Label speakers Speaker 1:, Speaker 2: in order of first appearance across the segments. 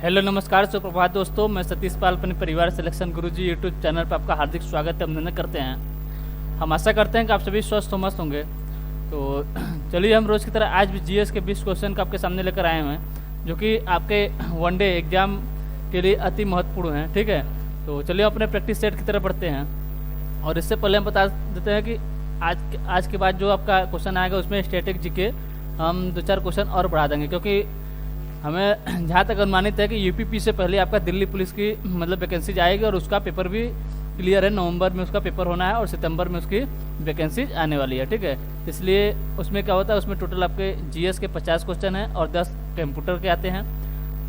Speaker 1: Hello नमस्कार सुप्रभात दोस्तों, मैं सतीश पाल अपने परिवार सिलेक्शन गुरुजी यूट्यूब चैनल पर आपका हार्दिक स्वागत एवं अभिनंदन करते हैं। हम आशा करते हैं कि आप सभी स्वस्थ और मस्त होंगे। तो चलिए हम रोज़ की तरह आज भी जीएस के 20 क्वेश्चन का आपके सामने लेकर आए हैं, जो कि आपके वनडे एग्जाम के लिए अति महत्वपूर्ण हैं। ठीक है, तो चलिए अपने प्रैक्टिस सेट की तरफ बढ़ते हैं। और इससे पहले हम बता देते हैं कि आज के बाद जो आपका क्वेश्चन आएगा उसमें स्टैटिक जीके हम 2-4 क्वेश्चन और बढ़ा देंगे, क्योंकि हमें जहाँ तक अनुमानित है कि यूपीपी से पहले आपका दिल्ली पुलिस की वैकेंसीज आएगी और उसका पेपर भी क्लियर है। नवंबर में उसका पेपर होना है और सितंबर में उसकी वैकेंसीज आने वाली है। ठीक है, इसलिए उसमें क्या होता है, उसमें टोटल आपके जीएस के 50 क्वेश्चन हैं और 10 कंप्यूटर के आते हैं।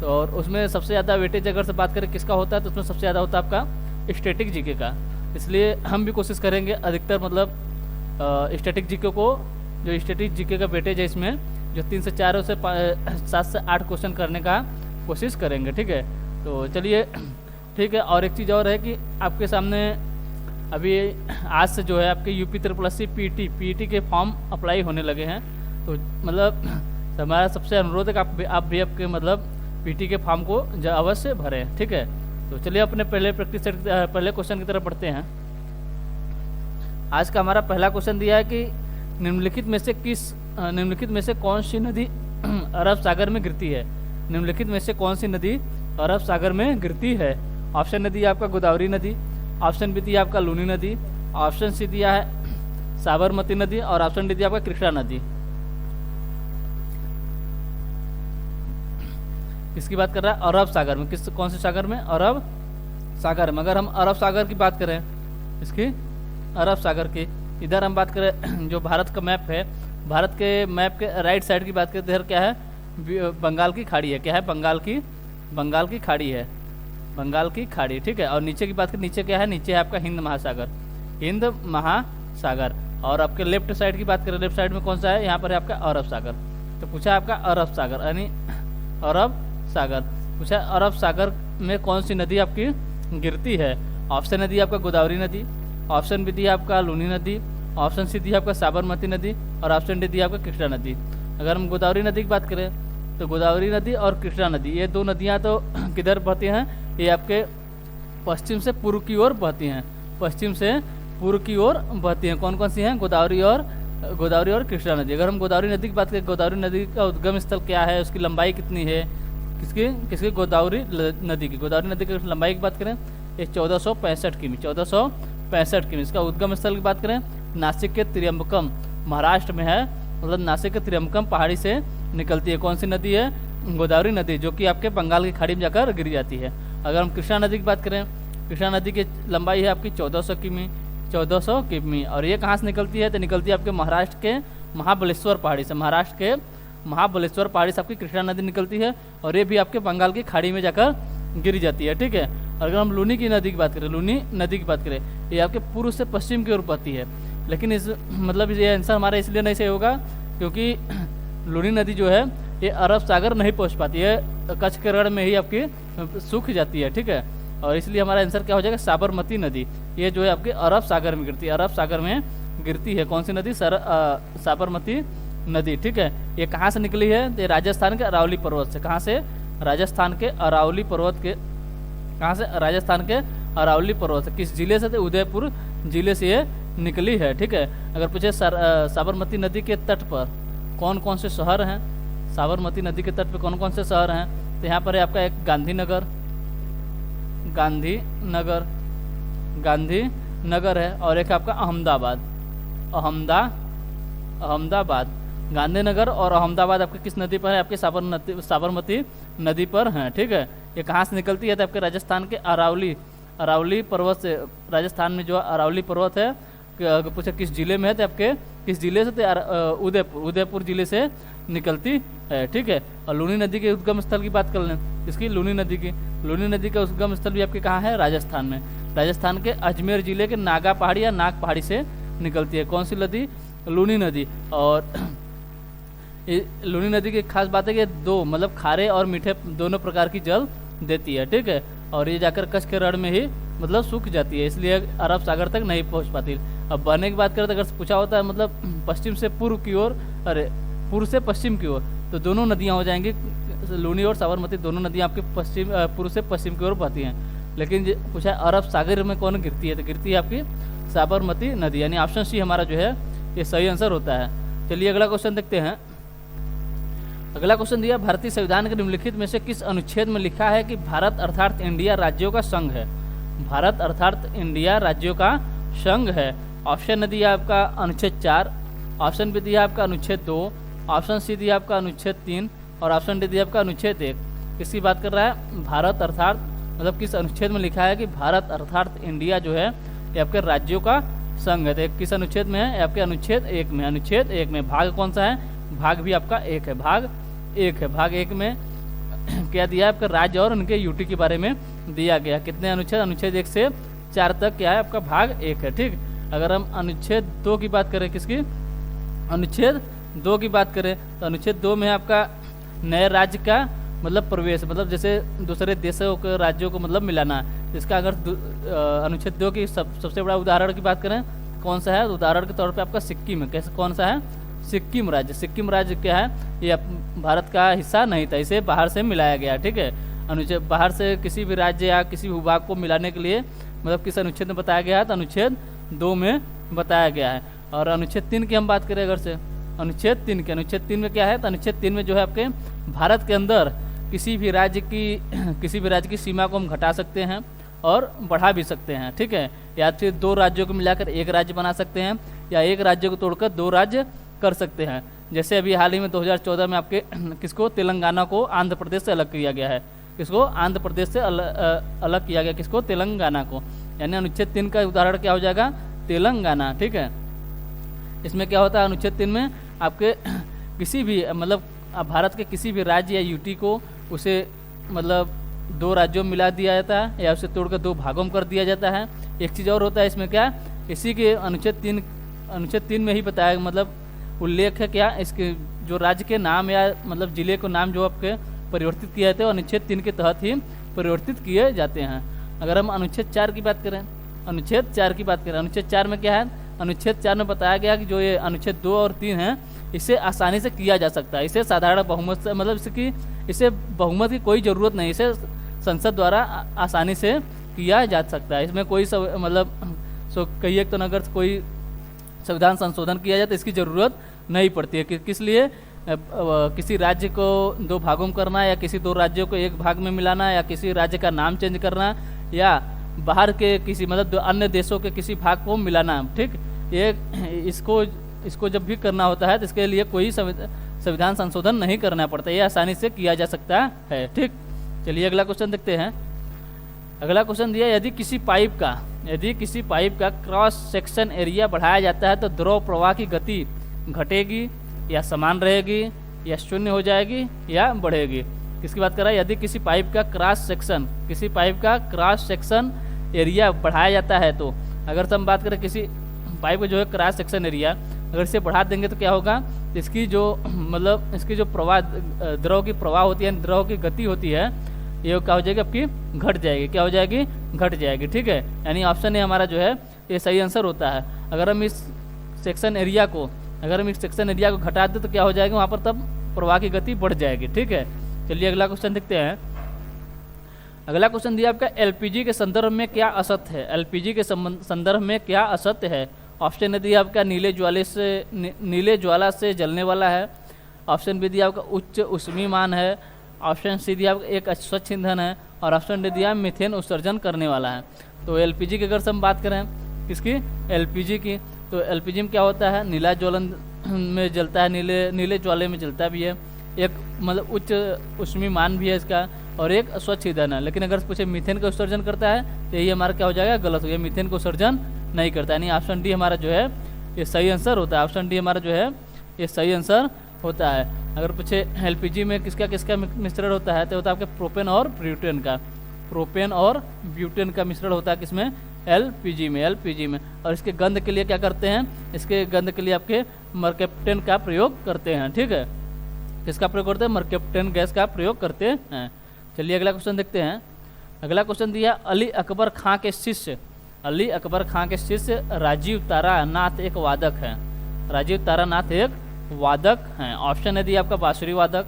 Speaker 1: तो और उसमें सबसे ज़्यादा वेटेज अगर से बात करें किसका होता है, तो उसमें सबसे ज़्यादा होता है आपका स्टैटिक जीके का। इसलिए हम भी कोशिश करेंगे अधिकतर स्टैटिक जीके को, जो स्टैटिक जीके का वेटेज है इसमें जो 3 से 4 से 7 से 8 क्वेश्चन करने का कोशिश करेंगे। ठीक है, तो चलिए ठीक है। और एक चीज़ और है कि आपके सामने अभी आज से जो है आपके यूपी SSC पीटी के फॉर्म अप्लाई होने लगे हैं। तो हमारा सबसे अनुरोध है कि आप भी आपके पीटी के फॉर्म को अवश्य भरें। ठीक है, तो चलिए अपने पहले क्वेश्चन की तरफ बढ़ते हैं। आज का हमारा पहला क्वेश्चन दिया है कि निम्नलिखित में से कौन सी नदी अरब सागर में गिरती है। निम्नलिखित में से कौन सी नदी अरब सागर में गिरती है। ऑप्शन ने दिया आपका गोदावरी नदी, ऑप्शन बी दिया आपका लूनी नदी, ऑप्शन सी दिया है साबरमती नदी और ऑप्शन डी दिया आपका कृष्णा नदी। किसकी बात कर रहा है? अरब सागर में। कौन से सागर में? अरब सागर में। अगर हम अरब सागर की बात करें, इसकी अरब सागर की, इधर हम बात करें जो भारत का मैप है, भारत के मैप के राइट साइड की बात करें तो इधर क्या है? बंगाल की खाड़ी है। क्या है? बंगाल की खाड़ी है, बंगाल की खाड़ी। ठीक है, और नीचे की बात करें, नीचे क्या है? नीचे है आपका हिंद महासागर। और आपके लेफ्ट साइड की बात करें, लेफ्ट साइड में कौन सा है? यहाँ पर है आपका अरब सागर। तो पूछा है आपका अरब सागर, यानी अरब सागर पूछा। अरब सागर में कौन सी नदी आपकी गिरती है? ऑप्शन है दिया आपका गोदावरी नदी, ऑप्शन बी दिया आपका लूनी नदी, ऑप्शन सी दिया आपका साबरमती नदी और ऑप्शन डी दिया आपका कृष्णा नदी। अगर हम गोदावरी नदी की बात करें तो गोदावरी नदी और कृष्णा नदी, ये दो नदियाँ तो किधर बहती हैं? ये आपके पश्चिम से पूर्व की ओर बहती हैं। पश्चिम से पूर्व की ओर बहती हैं। कौन कौन सी हैं? गोदावरी और कृष्णा नदी। अगर हम गोदावरी नदी की बात करें, गोदावरी नदी का उद्गम स्थल क्या है, उसकी लंबाई कितनी है? किसकी? गोदावरी नदी की। गोदावरी नदी की लंबाई की बात करें ये 1465 किमी, 1465 किमी। इसका उद्गम स्थल की बात करें नासिक के त्र्यंबकम, महाराष्ट्र में है। नासिक के त्र्यंबकम पहाड़ी से निकलती है। कौन सी नदी है? गोदावरी नदी, जो कि आपके बंगाल की खाड़ी में जाकर गिर जाती है। अगर हम कृष्णा नदी की बात करें, कृष्णा नदी की लंबाई है आपकी 1400 किमी। और ये कहाँ से निकलती है? तो निकलती है आपके महाराष्ट्र के महाबलेश्वर पहाड़ी से। महाराष्ट्र के महाबलेश्वर पहाड़ी से आपकी कृष्णा नदी निकलती है और ये भी आपके बंगाल की खाड़ी में जाकर गिरी जाती है। ठीक है, अगर हम लूनी नदी की बात करें, ये आपके पूर्व से पश्चिम की ओर बहती है। लेकिन ये आंसर हमारा इसलिए नहीं सही होगा क्योंकि लूनी नदी जो है ये अरब सागर नहीं पहुंच पाती है, कच्छ के रण में ही आपकी सूख जाती है। ठीक है, और इसलिए हमारा आंसर क्या हो जाएगा? साबरमती नदी। ये जो है आपके अरब सागर में गिरती है, अरब सागर में गिरती है। कौन सी नदी? साबरमती नदी। ठीक है, ये कहाँ से निकली है? ये राजस्थान के अरावली पर्वत से। कहाँ से? राजस्थान के अरावली पर्वत के। कहाँ से? राजस्थान के अरावली पर्वत से। किस जिले से? उदयपुर जिले से ये निकली है। ठीक है, अगर पूछे साबरमती नदी के तट पर कौन कौन से शहर हैं, साबरमती नदी के तट पर कौन कौन से शहर हैं, तो यहाँ पर है आपका एक गांधीनगर है और एक आपका अहमदाबाद। गांधीनगर और अहमदाबाद आपके किस नदी पर है? आपके साबरमती नदी पर हैं। ठीक है, ये कहाँ से निकलती है? तो आपके राजस्थान के अरावली पर्वत से। राजस्थान में जो अरावली पर्वत है, पूछा किस जिले में है, तो आपके किस जिले से? तो उदयपुर जिले से निकलती है। ठीक है, और लूनी नदी के उद्गम स्थल की बात कर लें, इसकी लूनी नदी का उद्गम स्थल भी आपके कहाँ है? राजस्थान में। राजस्थान के अजमेर जिले के नागा पहाड़ी या नाग पहाड़ी से निकलती है। कौन सी नदी? लूनी नदी। और लूनी नदी की खास बात है कि दो खारे और मीठे दोनों प्रकार की जल देती है। ठीक है, और ये जाकर कच्छ के रण में ही सूख जाती है, इसलिए अरब सागर तक नहीं पहुंच पाती। अब बहने की बात करें तो अगर पूछा होता है पश्चिम से पूर्व की ओर, पूर्व से पश्चिम की ओर, तो दोनों नदियां हो जाएंगी लूनी और साबरमती दोनों नदियाँ आपकी पश्चिम पूर्व से पश्चिम की ओर बहती हैं, लेकिन पूछा है अरब सागर में कौन गिरती है, तो गिरती है आपकी साबरमती नदी, यानी ऑप्शन सी हमारा जो है ये सही आंसर होता है। चलिए अगला क्वेश्चन देखते हैं। अगला क्वेश्चन दिया, भारतीय संविधान के निम्नलिखित में से किस अनुच्छेद में लिखा है कि भारत अर्थात इंडिया राज्यों का संघ है। भारत अर्थात इंडिया राज्यों का संघ है। ऑप्शन ने दिया आपका अनुच्छेद 4, ऑप्शन बी दिया आपका अनुच्छेद 2, ऑप्शन सी दिया आपका अनुच्छेद 3 और ऑप्शन डी दिया आपका अनुच्छेद 1। किसकी बात कर रहा है, भारत अर्थात मतलब किस अनुच्छेद में लिखा है कि भारत अर्थात इंडिया जो है ये आपके राज्यों का संघ है। तो किस अनुच्छेद में है, आपके अनुच्छेद 1 में। अनुच्छेद 1 में भाग कौन सा है, भाग भी आपका 1 है, भाग 1 है। भाग 1 में क्या दिया है आपका राज्य और उनके यूटी के बारे में दिया गया। कितने अनुच्छेद, अनुच्छेद 1 से 4 तक क्या है आपका भाग 1 है। ठीक, अगर हम अनुच्छेद 2 की बात करें, किसकी, अनुच्छेद 2 की बात करें तो अनुच्छेद 2 में आपका नए राज्य का मतलब प्रवेश, मतलब जैसे दूसरे देशों के राज्यों को मतलब मिलाना। इसका अगर अनुच्छेद 2 की सबसे बड़ा उदाहरण की बात करें कौन सा है, उदाहरण के तौर पे आपका सिक्किम है। कैसे, कौन सा है, सिक्किम राज्य। सिक्किम राज्य क्या है, ये भारत का हिस्सा नहीं था, इसे बाहर से मिलाया गया। ठीक है, अनुच्छेद बाहर से किसी भी राज्य या किसी भूभाग को मिलाने के लिए मतलब किस अनुच्छेद में बताया गया है, तो अनुच्छेद 2 में बताया गया है। और अनुच्छेद 3 की हम बात करें अगर से, अनुच्छेद 3 के, अनुच्छेद 3 में क्या है, तो अनुच्छेद 3 में जो है आपके भारत के अंदर किसी भी राज्य की सीमा को हम घटा सकते हैं और बढ़ा भी सकते हैं। ठीक है, या फिर 2 राज्यों को मिलाकर एक राज्य बना सकते हैं या एक राज्य को तोड़कर 2 राज्य कर सकते हैं। जैसे अभी हाल ही में 2014 में आपके किसको, तेलंगाना को आंध्र प्रदेश से अलग किया गया है। किसको, आंध्र प्रदेश से अलग किया गया, किसको, तेलंगाना को। यानी अनुच्छेद 3 का उदाहरण क्या हो जाएगा, तेलंगाना। ठीक है, इसमें क्या होता है, अनुच्छेद 3 में आपके किसी भी मतलब भारत के किसी भी राज्य या यूटी को उसे मतलब 2 राज्यों में मिला दिया जाता है या उसे तोड़कर 2 भागों में कर दिया जाता है। एक चीज़ और होता है इसमें, क्या, इसी के अनुच्छेद 3 में ही बताया मतलब उल्लेख है क्या, इसके जो राज्य के नाम या मतलब जिले को नाम जो आपके परिवर्तित किए जाते हैं अनुच्छेद 3 के तहत ही परिवर्तित किए जाते हैं। अगर हम अनुच्छेद 4 की बात करें, अनुच्छेद 4 की बात करें, अनुच्छेद 4 में क्या है, अनुच्छेद 4 में बताया गया कि जो ये अनुच्छेद 2 और 3 है इसे आसानी से किया जा सकता है। इसे साधारण बहुमत से मतलब इसे बहुमत की कोई ज़रूरत नहीं, इसे संसद द्वारा आसानी से किया जा सकता है। इसमें कोई मतलब कहिए तो अगर कोई संविधान संशोधन किया जाए तो इसकी ज़रूरत नहीं पड़ती है। किस लिए, किसी राज्य को 2 भागों में करना या किसी 2 राज्यों को एक भाग में मिलाना या किसी राज्य का नाम चेंज करना या बाहर के किसी मतलब अन्य देशों के किसी भाग को मिलाना। ठीक, ये इसको जब भी करना होता है तो इसके लिए कोई संविधान संशोधन नहीं करना पड़ता, ये आसानी से किया जा सकता है। ठीक, चलिए अगला क्वेश्चन देखते हैं। अगला क्वेश्चन दिया, यदि किसी पाइप का क्रॉस सेक्शन एरिया बढ़ाया जाता है तो द्रव प्रवाह की गति घटेगी या समान रहेगी या शून्य हो जाएगी या बढ़ेगी। किसकी बात कर रहा है, यदि किसी पाइप का क्रॉस सेक्शन एरिया बढ़ाया जाता है तो अगर हम बात करें किसी पाइप का जो है क्रॉस सेक्शन एरिया अगर इसे बढ़ा देंगे तो क्या होगा, इसकी जो मतलब इसकी जो प्रवाह द्रव की प्रवाह होती है, द्रव की गति होती है, ये क्या हो जाएगी आपकी घट जाएगी। क्या हो जाएगी, घट जाएगी। ठीक है, यानी ऑप्शन ए हमारा जो है ये सही आंसर होता है। अगर हम इस सेक्शन एरिया को घटा दें तो क्या हो जाएगा, वहाँ पर तब प्रवाह की गति बढ़ जाएगी। ठीक है, चलिए अगला क्वेश्चन देखते हैं। अगला क्वेश्चन दिया आपका, एलपीजी के संदर्भ में क्या असत्य है। एलपीजी के संदर्भ में क्या असत्य है। ऑप्शन ने दिया आपका नीले ज्वाला से जलने वाला है। ऑप्शन बी दिया आपका उच्च ऊष्मीय मान है। ऑप्शन सी दिया आपका एक स्वच्छ ईंधन है और ऑप्शन डी दिया मीथेन उत्सर्जन करने वाला है। तो एलपीजी की अगर हम बात करें, किसकी, एलपीजी की, तो एलपीजी में क्या होता है, नीला ज्वलन में जलता है, नीले ज्वाले में जलता भी है, एक मतलब उच्च ऊष्मीय मान भी है इसका और एक स्वच्छ ईंधन है। लेकिन अगर पूछे मीथेन का उत्सर्जन करता है तो यही हमारा क्या हो जाएगा, गलत हो गया, मीथेन को उत्सर्जन नहीं करता। यानी ऑप्शन डी हमारा जो है ये सही आंसर होता है। ऑप्शन डी हमारा जो है ये सही आंसर होता है। अगर पूछे एलपीजी में किसका किसका मिश्रण होता है तो होता है आपके प्रोपेन और ब्यूटेन का मिश्रण होता है किसमें, एलपीजी में। और इसके गंध के लिए क्या करते हैं, इसके गंध के लिए आपके मर्केप्टेन का प्रयोग करते हैं। ठीक है, किसका प्रयोग करते हैं, मर्केप्टेन गैस का प्रयोग करते हैं। चलिए अगला क्वेश्चन देखते हैं। अगला क्वेश्चन दिया, अली अकबर खां के शिष्य राजीव तारानाथ एक वादक हैं। राजीव तारानाथ एक वादक हैं। ऑप्शन है दिया आपका बांसुरी वादक,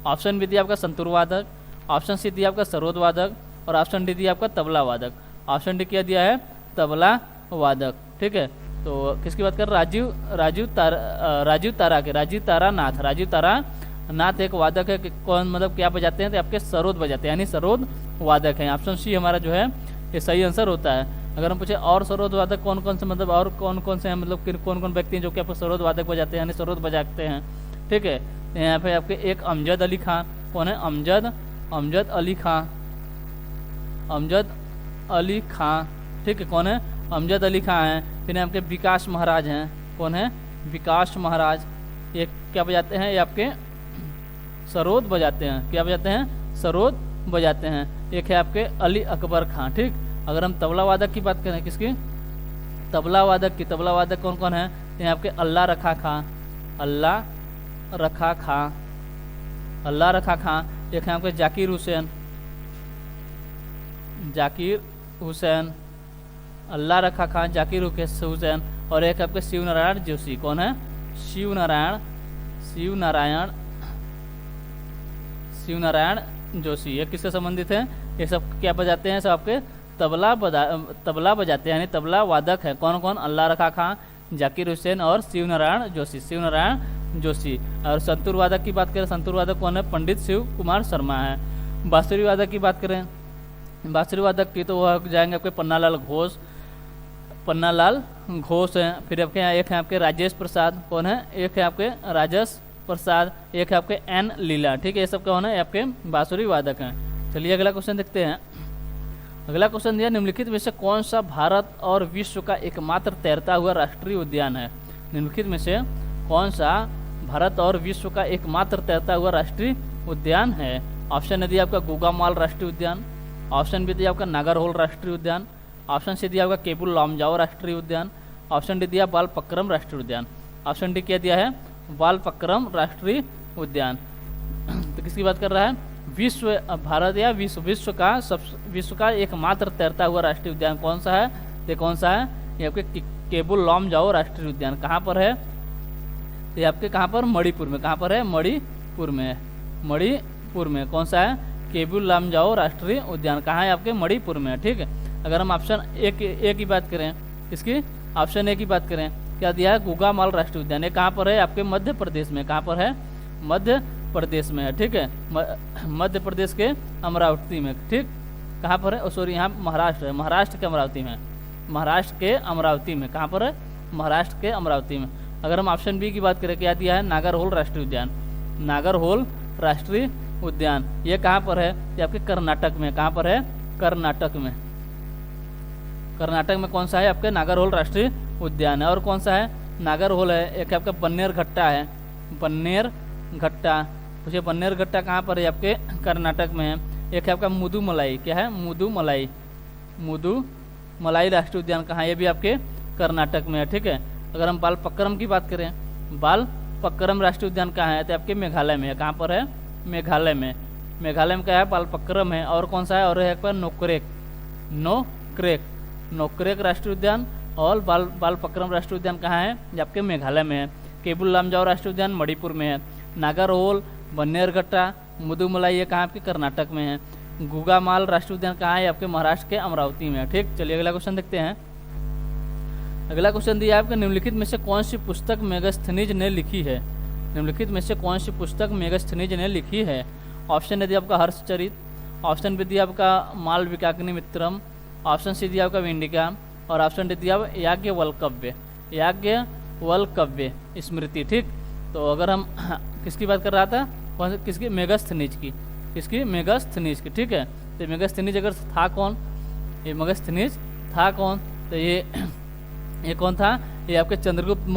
Speaker 1: ऑप्शन बी दिया आपका संतूर वादक, ऑप्शन सी दिया आपका सरोद वादक और ऑप्शन डी दिया आपका तबला वादक। ऑप्शन डी क्या दिया है? तबला वादक। ठीक है, तो किसकी बात कर राजीव तारा नाथ एक वादक है। कौन मतलब क्या बजाते हैं? तो आपके सरोद बजाते हैं, यानी सरोद वादक हैं। ऑप्शन सी हमारा जो है ये सही आंसर होता है। अगर हम पूछे और सरोद वादक कौन कौन से, मतलब और कौन कौन से हैं, मतलब कौन कौन व्यक्ति हैं जो कि आपको सरोद वादक बजाते हैं, यानी सरोद बजाते हैं। ठीक है, यहाँ पे आपके एक अमजद अली खां। कौन है? अमजद अली खां। ठीक है, कौन है? अमजद अली खां हैं। फिर आपके विकास महाराज हैं। कौन है? विकास महाराज। ये क्या बजाते हैं? ये आपके सरोद बजाते हैं। क्या बजाते हैं? सरोद बजाते हैं। एक है आपके अली अकबर खां। ठीक, अगर हम तबला वादक की बात करें, किसकी? तबला वादक की। तबला वादक कौन कौन है? ये आपके अल्लाह रखा खां। एक है आपके जाकिर हुसैन, अल्लाह रखा खां, जाकिर हुसैन। और एक आपके शिव नारायण जोशी। कौन है? शिव नारायण जोशी। ये किससे संबंधित है? ये सब क्या बजाते हैं? सब आपके तबला बजाते हैं, यानी तबला वादक है। कौन कौन? अल्लाह रखा खां, जाकिर हुसैन और शिव नारायण जोशी। और संतूर वादक की बात करें, संतूर वादक कौन है? पंडित शिव कुमार शर्मा है। बांसुरी वादक की बात करें, बांसुरी वादक की तो वह जाएंगे आपके पन्नालाल घोष हैं। फिर आपके यहाँ एक है आपके राजेश प्रसाद। कौन है? एक है आपके राजेश प्रसाद, एक है आपके एन लीला। ठीक है, ये सब कौन है? आपके बांसुरी वादक हैं। चलिए अगला क्वेश्चन देखते हैं। अगला क्वेश्चन दिया, निम्नलिखित में से कौन सा भारत और विश्व का एकमात्र तैरता हुआ राष्ट्रीय उद्यान है? निम्नलिखित में से कौन सा भारत और विश्व का एकमात्र तैरता हुआ राष्ट्रीय उद्यान है? ऑप्शन ए दिया आपका गोगामाल राष्ट्रीय उद्यान, ऑप्शन बी दिया आपका नागरहोल राष्ट्रीय उद्यान, ऑप्शन सी दिया आपका केबुल लामजाओ राष्ट्रीय उद्यान, ऑप्शन डी दिया बालपक्रम राष्ट्रीय उद्यान। ऑप्शन डी क्या दिया है? बालपक्रम राष्ट्रीय उद्यान। तो किसकी बात कर रहा है? भारत या विश्व का एकमात्र तैरता हुआ राष्ट्रीय उद्यान कौन सा है? ये कौन सा है? ये आपके केबुल लामजाओ राष्ट्रीय उद्यान। कहाँ पर है? ये आपके कहाँ पर? मणिपुर में। कहाँ पर है? मणिपुर में। कौन सा है? केबुल लामजाओ राष्ट्रीय उद्यान। कहाँ है? आपके मणिपुर में। ठीक है, अगर हम ऑप्शन ए की बात करें, इसकी ऑप्शन ए की बात करें, क्या दिया है? गोगामाल राष्ट्रीय उद्यान। ये कहाँ पर है? आपके मध्य प्रदेश में। कहाँ पर है? मध्य प्रदेश में है। ठीक है, मध्य प्रदेश के अमरावती में। ठीक, कहाँ पर है? सॉरी, यहाँ महाराष्ट्र है। महाराष्ट्र के अमरावती में। कहाँ पर है? महाराष्ट्र के अमरावती में। अगर हम ऑप्शन बी की बात करें, क्या दिया है? नागरहोल राष्ट्रीय उद्यान। नागरहोल राष्ट्रीय उद्यान ये कहाँ पर है? ये आपके कर्नाटक में। कहाँ पर है? कर्नाटक में। कर्नाटक में कौन सा है? आपके नागरहोल राष्ट्रीय उद्यान है। और कौन सा है? नागरहोल है। एक आपका बन्नेर घट्टा है। बन्नेर घट्टा कहाँ पर है? आपके कर्नाटक में है। एक है आपका मुदुमलाई। क्या है? मुदुमलाई राष्ट्रीय उद्यान कहाँ? ये भी आपके कर्नाटक में है। ठीक है, अगर हम बालपक्रम की बात करें, बालपक्रम राष्ट्रीय उद्यान कहाँ है? तो आपके मेघालय में है। कहाँ पर है? मेघालय में क्या है? बालपक्रम है। और कौन सा है? और है आपका नोकरेक राष्ट्रीय उद्यान। और बालपक्रम राष्ट्रीय उद्यान कहाँ है? ये आपके मेघालय में है। केबुल लामजाओ राष्ट्रीय उद्यान मणिपुर में है। नागरहोल, बन्नेरघट्टा, मुदुमलाई ये कहाँ? आपके कर्नाटक में है। गोगामाल राष्ट्रीय उद्यान कहाँ है? आपके महाराष्ट्र के अमरावती में है। ठीक, चलिए अगला क्वेश्चन देखते हैं। अगला क्वेश्चन दिया है आपके, निम्नलिखित में से कौन सी पुस्तक मेगास्थनीज ने लिखी है? निम्नलिखित में से कौन सी पुस्तक मेगास्थनीज ने लिखी है? ऑप्शन ए दिया आपका हर्षचरित, ऑप्शन बी दिया आपका मालविकाग्निमित्रम, ऑप्शन सी दिया आपका विंडिका और ऑप्शन डी दिया याज्ञवल्क्य स्मृति। ठीक, तो अगर हम किसकी बात कर रहा था? कौन सी? किसकी? मेगास्थनीज की। किसकी? मेगास्थनीज की। ठीक है, तो मेगास्थनीज अगर था कौन? ये मेगास्थनीज था कौन? तो ये कौन था? ये आपके चंद्रगुप्त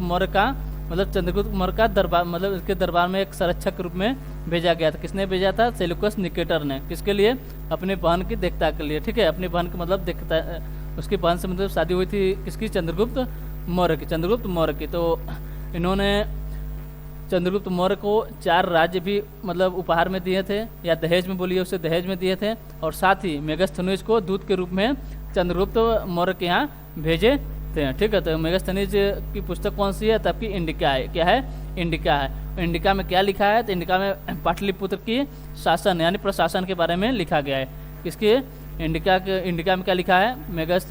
Speaker 1: मौर्य का मतलब चंद्रगुप्त मौर्य का दरबार, मतलब इसके दरबार में एक संरक्षक के रूप में भेजा गया था। किसने भेजा था? सेल्यूकस निकेटर ने। किसके लिए? अपनी बहन की देखता के लिए। ठीक है, अपनी बहन की मतलब देखता, उसकी बहन से मतलब शादी हुई थी किसकी? चंद्रगुप्त मौर्य की। तो इन्होंने चंद्रगुप्त मौर्य को 4 राज्य भी मतलब उपहार में दिए थे, या दहेज में बोलिए, उसे दहेज में दिए थे। और साथ ही मेगास्थनीज को दूत के रूप में चंद्रगुप्त मौर्य के यहाँ भेजे थे। ठीक है, तो मेगास्थनीज की पुस्तक कौन सी है? तो आपकी इंडिका है। क्या है? इंडिका है। इंडिका में क्या लिखा है? तो इंडिका में पाटलिपुत्र की शासन यानी प्रशासन के बारे में लिखा गया है। किसके? इंडिका में क्या लिखा है? मेगस्थ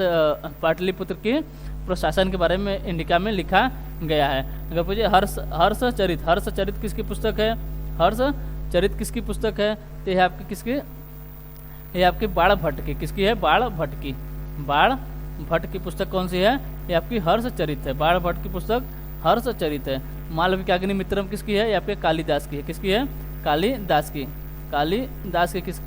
Speaker 1: पाटलिपुत्र के प्रशासन के बारे में इंडिका में लिखा गया है। अगर पूछे हर्षचरित किसकी पुस्तक है? हर्षचरित किसकी पुस्तक है? तो यह आपकी किसकी? ये आपकी बाण भट्ट की। किसकी है? बाण भट्ट की पुस्तक कौन सी है? ये आपकी हर्षचरित है। बाण भट्ट की पुस्तक हर्षचरित है। मालविकाग्नि मित्रम किसकी है? ये आपके कालिदास की है। किसकी है? कालिदास की किस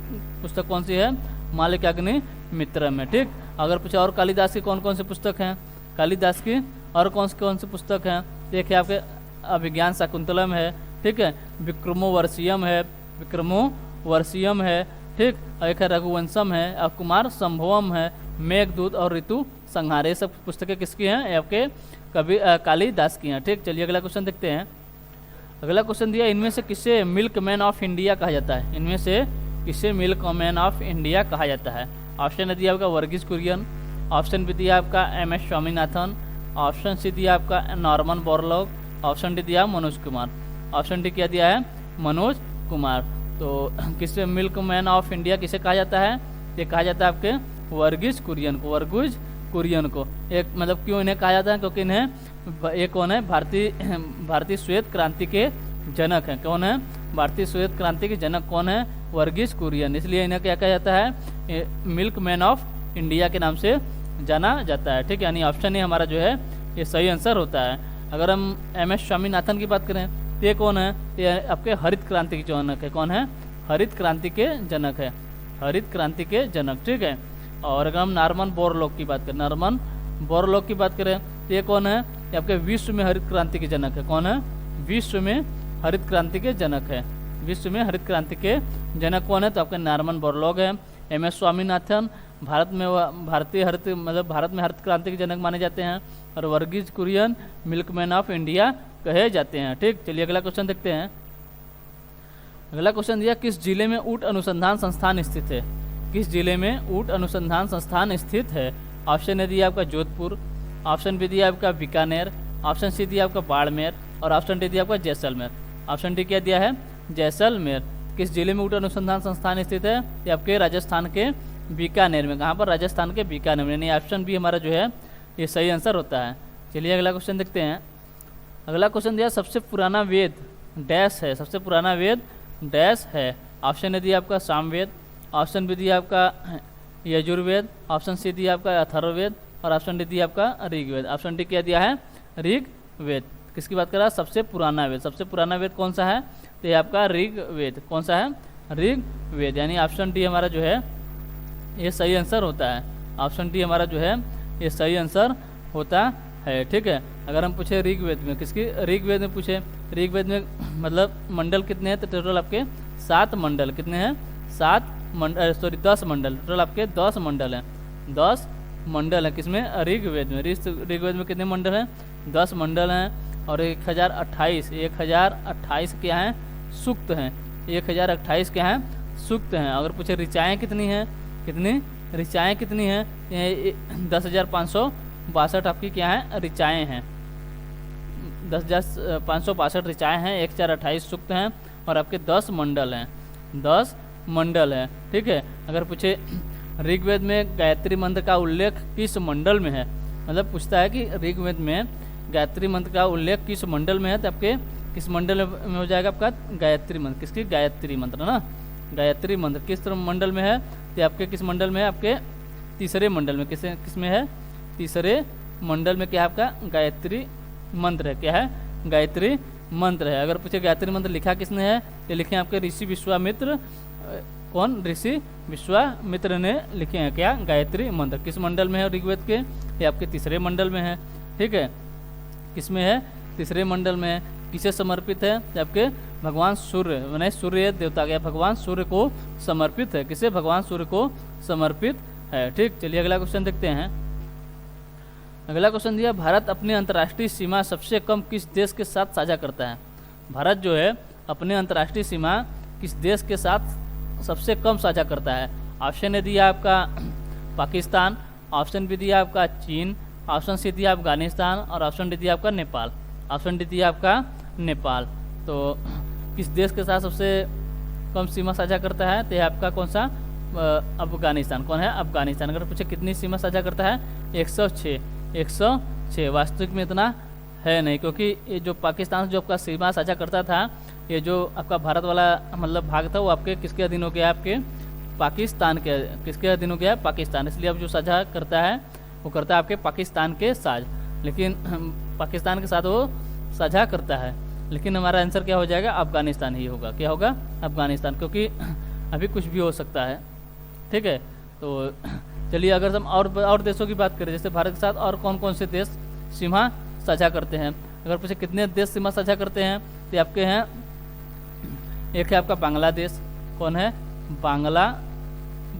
Speaker 1: पुस्तक कौन सी है? मालविकाग्नि मित्रम है। ठीक। अगर पूछे और कालिदास की कौन कौन सी पुस्तक हैं? कालिदास की और कौन सी पुस्तक हैं? देखिए आपके अभिज्ञान शाकुंतलम है। ठीक है। विक्रमोवर्षियम है। ठीक। एक है रघुवंशम है, और कुमार संभवम है, मेघदूत और ऋतु संहार, ये सब पुस्तकें किसकी हैं? आपके कवि कालिदास की हैं। ठीक। चलिए अगला क्वेश्चन देखते हैं। अगला क्वेश्चन दिया, इनमें से किसे मिल्क मैन ऑफ इंडिया कहा जाता है? इनमें से किसे मिल्क मैन ऑफ इंडिया कहा जाता है? ऑप्शन दिया आपका वर्गीस कुरियन, ऑप्शन बी दिया आपका MS स्वामीनाथन, ऑप्शन सी दिया आपका नॉर्मन बोरलॉग, ऑप्शन डी दिया मनोज कुमार। ऑप्शन डी क्या दिया है? मनोज कुमार। तो किसे मिल्क मैन ऑफ इंडिया किसे कहा जाता है? ये कहा जाता है आपके वर्गीस कुरियन को। एक मतलब क्यों इन्हें कहा जाता है? क्योंकि इन्हें ये कौन है? भारतीय श्वेत क्रांति के जनक हैं। कौन है? भारतीय श्वेत क्रांति के जनक कौन है? वर्गीस कुरियन। इसलिए इन्हें क्या कहा जाता है? मिल्क मैन ऑफ इंडिया के नाम से जाना जाता है। ठीक। यानी ऑप्शन ए हमारा जो है ये सही आंसर होता है। अगर हम MS स्वामीनाथन की बात करें तो ये कौन है? ये आपके हरित क्रांति के जनक है। कौन है? हरित क्रांति के जनक है। ठीक है। और अगर हम नॉर्मन बोरलॉग की बात करें तो ये कौन है? ये आपके विश्व में हरित क्रांति के जनक है। कौन है? विश्व में हरित क्रांति के जनक कौन है? तो आपके नॉर्मन बोरलॉग है। MS स्वामीनाथन भारत में हरित क्रांति के जनक माने जाते हैं, और Varghese Kurien milk man of India कहे जाते हैं। ठीक। चलिए अगला क्वेश्चन देखते हैं। अगला क्वेश्चन दिया, किस जिले में ऊँट अनुसंधान संस्थान स्थित है? किस जिले में ऊँट अनुसंधान संस्थान स्थित है? ऑप्शन ए दिया आपका जोधपुर, ऑप्शन बी दिया आपका बीकानेर, ऑप्शन सी दिया आपका बाड़मेर, और ऑप्शन डी दिया आपका जैसलमेर। ऑप्शन डी क्या दिया है? जैसलमेर। किस जिले में ऊँट अनुसंधान संस्थान स्थित है? ये आपके राजस्थान के बीकानेर में। कहाँ पर? राजस्थान के बीकानेर में। यानी ऑप्शन बी हमारा जो है ये सही आंसर होता है। चलिए अगला क्वेश्चन देखते हैं। अगला क्वेश्चन दिया, सबसे पुराना वेद डैश है? सबसे पुराना वेद डैश है? ऑप्शन ए दिया आपका सामवेद, ऑप्शन बी दिया आपका यजुर्वेद, ऑप्शन सी दिया आपका अथर्ववेद, और ऑप्शन डी दिया आपका ऋग्वेद। ऑप्शन डी क्या दिया है? ऋग्वेद। किसकी बात कर रहा है? सबसे पुराना वेद। सबसे पुराना वेद कौन सा है? तो ये आपका ऋग्वेद। कौन सा है? ऋग्वेद। यानी ऑप्शन डी हमारा जो है ये सही आंसर होता है। ऑप्शन डी हमारा जो है ये सही आंसर होता है। ठीक है। अगर हम पूछे ऋग्वेद में, ऋग्वेद में पूछे, ऋग्वेद में मतलब मंडल कितने हैं? तो टोटल आपके 7 मंडल। कितने हैं? 10 मंडल। टोटल आपके 10 मंडल हैं। 10 मंडल है किसमें? ऋग्वेद में। ऋग्वेद में कितने मंडल हैं? 10 मंडल हैं। और 1028 क्या हैं? सूक्त हैं। 1028 क्या हैं? सूक्त हैं। अगर पूछे ऋचाएँ कितनी हैं? ऋचाएँ कितनी हैं? 10,562 आपकी क्या है? ऋचाएँ हैं। 10,562 ऋचाएँ हैं। 1028 सूक्त हैं, और आपके 10 मंडल हैं। 10 मंडल हैं। ठीक है। अगर पूछे ऋग्वेद में गायत्री मंत्र का उल्लेख किस मंडल में है? मतलब पूछता है कि ऋग्वेद में गायत्री मंत्र का उल्लेख किस मंडल में है, तो आपके किस मंडल में हो जाएगा? आपका गायत्री मंत्र। किसकी? गायत्री मंत्र ना। गायत्री मंत्र किस मंडल में है? तो आपके किस मंडल में है? आपके तीसरे मंडल में। किस में है? तीसरे मंडल में क्या है? आपका गायत्री मंत्र है। क्या है? गायत्री मंत्र है। अगर पूछे गायत्री मंत्र लिखा किसने है? ये लिखे हैं आपके ऋषि विश्वामित्र। कौन? ऋषि विश्वामित्र ने लिखे हैं क्या? गायत्री मंत्र। किस मंडल में है ऋग्वेद के? ये आपके तीसरे मंडल में है। ठीक है। किस में है? तीसरे मंडल में है। किसे समर्पित है? आपके भगवान सूर्य, मैंने सूर्य देवता गया, भगवान सूर्य को समर्पित है। किसे? भगवान सूर्य को समर्पित है। ठीक। चलिए अगला क्वेश्चन देखते हैं। अगला क्वेश्चन दिया, भारत अपनी अंतर्राष्ट्रीय सीमा सबसे कम किस देश के साथ साझा करता है? भारत जो है अपने अंतर्राष्ट्रीय सीमा किस देश के साथ सबसे कम साझा करता है? ऑप्शन ए दिया आपका पाकिस्तान, ऑप्शन बी दिया आपका चीन, ऑप्शन सी दिया अफगानिस्तान, और ऑप्शन डी दिया आपका नेपाल। ऑप्शन डी दिया आपका नेपाल। तो किस देश के साथ सबसे कम सीमा साझा करता है, तो ये आपका कौन सा, अफगानिस्तान। कौन है, अफगानिस्तान। अगर पूछे कितनी सीमा साझा करता है, 106। 106 वास्तविक में इतना है नहीं, क्योंकि ये जो पाकिस्तान जो आपका सीमा साझा करता था, ये जो आपका भारत वाला मतलब भाग था, वो आपके किसके अधीन हो गया, आपके पाकिस्तान के, किसके अधीन हो गया, पाकिस्तान। इसलिए अब जो साझा करता है वो करता है आपके पाकिस्तान के साथ, लेकिन पाकिस्तान के साथ वो साझा करता है, लेकिन हमारा आंसर क्या हो जाएगा, अफगानिस्तान ही होगा। क्या होगा, अफगानिस्तान, क्योंकि अभी कुछ भी हो सकता है। ठीक है, तो चलिए अगर हम और देशों की बात करें, जैसे भारत के साथ और कौन कौन से देश सीमा साझा करते हैं। अगर पूछे कितने देश सीमा साझा करते हैं, तो आपके हैं, एक है आपका बांग्लादेश। कौन है,